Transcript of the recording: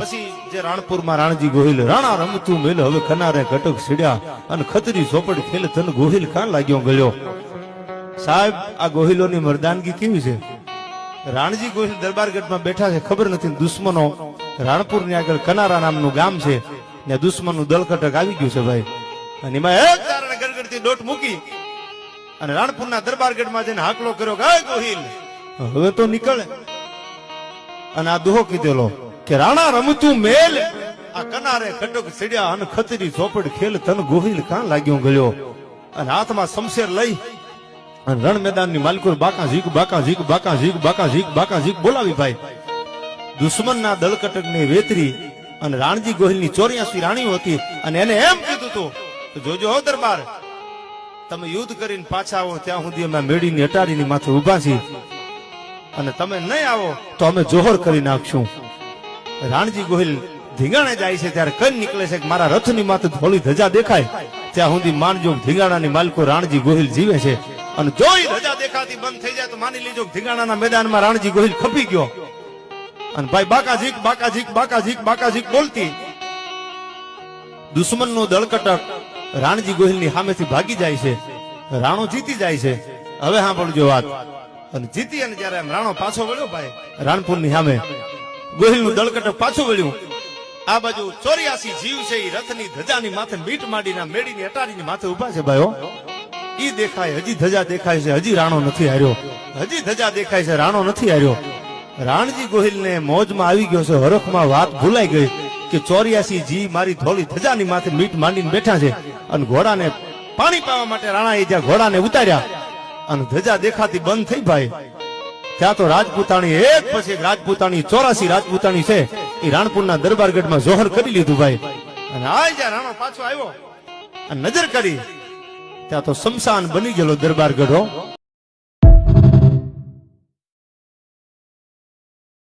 પછી જે રાણપુરમાં રાણજી ગોહિલ રાણા રમતું મેલ હવે કનારે કટક સીડ્યા અને ખતરી ચોપડ ખેલ તન ગોહિલ કાન લાગ્યો ગળ્યો. સાહેબ આ ગોહિલોની મર્દાનગી કેવી છે. રાણજી ગોહિલ દરબારગઢમાં બેઠા છે, ખબર નથી દુશ્મનો રાણપુરની આગળ કનારા નામનું ગામ છે ને દુશ્મનનું દળકટક આવી ગયું છે ભાઈ. અને એમાં એક તારણે ગરગડતી દોટ મૂકી અને રાણપુરના દરબારગઢમાં જઈને હાકલો કર્યો કે ગોહિલ હવે તો નીકળે. અને આ દુહો કીધેલો કે રાણા રમતું મેલ આ કનારે કટક સીડ્યા અને ખતરી ચોપડ ખેલ તન ગોહિલ કાન લાગ્યો ગળ્યો. અને હાથમાં શમશેર લઈ અને રણ મેદાનની માલકુર બાકા ઝીક બાકા ઝીક બાકા ઝીક બાકા ઝીક બાકા ઝીક બોલાવી ભાઈ. દુશ્મનના દળકટકને વેતરી અને રાણજી ગોહિલની 84 રાણીઓ હતી અને એને એમ કીધું હતું કે જોજો હો દરબાર, તમે યુદ્ધ કરીને પાછા આવો ત્યાં સુધી અમે મેળીની અટારીની માથે ઉભા છીએ અને તમે નહીં આવો તો અમે જોહર કરી નાખશું. રાણજી ગોહિલ ધીંગાણે જાય છે ત્યારે કઈ નીકળે છે કે મારા રથની માથે ધોળી ધજા દેખાય ત્યાં સુધી માનજો ધીંગાણાની માલકો રાણજી ગોહિલ જીવે છે. અને જોઈ ધજા દેખાતી બંધ થઈ જાય તો માની લીજો ધીંગાણાના મેદાનમાં રાણજી ગોહિલ ખપી ગયો. અને ભાઈ બાકા ઝીક બાકા ઝીક બાકા ઝીક બાકા ઝીક બોલતી દુશ્મનનું દળકટક રાણજી ગોહિલની સામેથી ભાગી જાય છે. રાણો જીતી જાય છે. હવે સાંભળજો વાત. અને જીતી અને જયારે રાણો પાછો વળ્યો ભાઈ રાણપુરની સામે ગોહિલનું દળકટક પાછું વળ્યું. આ બાજુ 84 જીવ છે એ રથની ધજાની માથે મીટ માંડીના મેળીની અટારીની માથે ઉભા છે ભાઈઓ. ઈ દેખાય હજી ધજા દેખાય છે, હજી રાણો નથી હાર્યો. હજી ધજા દેખાય છે, રાણો નથી હાર્યો. રાણજી ગોહિલને મોજમાં આવી ગયો છે, હરખમાં વાત ભૂલાઈ ગઈ કે 84 જી મારી ધોળી ધજાની માથે મીટ માંડીને બેઠા છે. અને ઘોડાને પાણી પાવા માટે રાણાએ જ્યાં ઘોડાને ઉતાર્યા અને ધજા દેખાતી બંધ થઈ ભાઈ ત્યાં તો રાજપૂતાણી એક પછી એક રાજપૂતાણી 84 રાજપૂતાણી છે એ રાણપુરના દરબારગઢમાં જોહર કરી લીધું ભાઈ. અને આ જ્યાં રાણો પાછો આવ્યો અને નજર કરી ત્યાં તો શમશાન બની ગયેલો દરબારગઢ.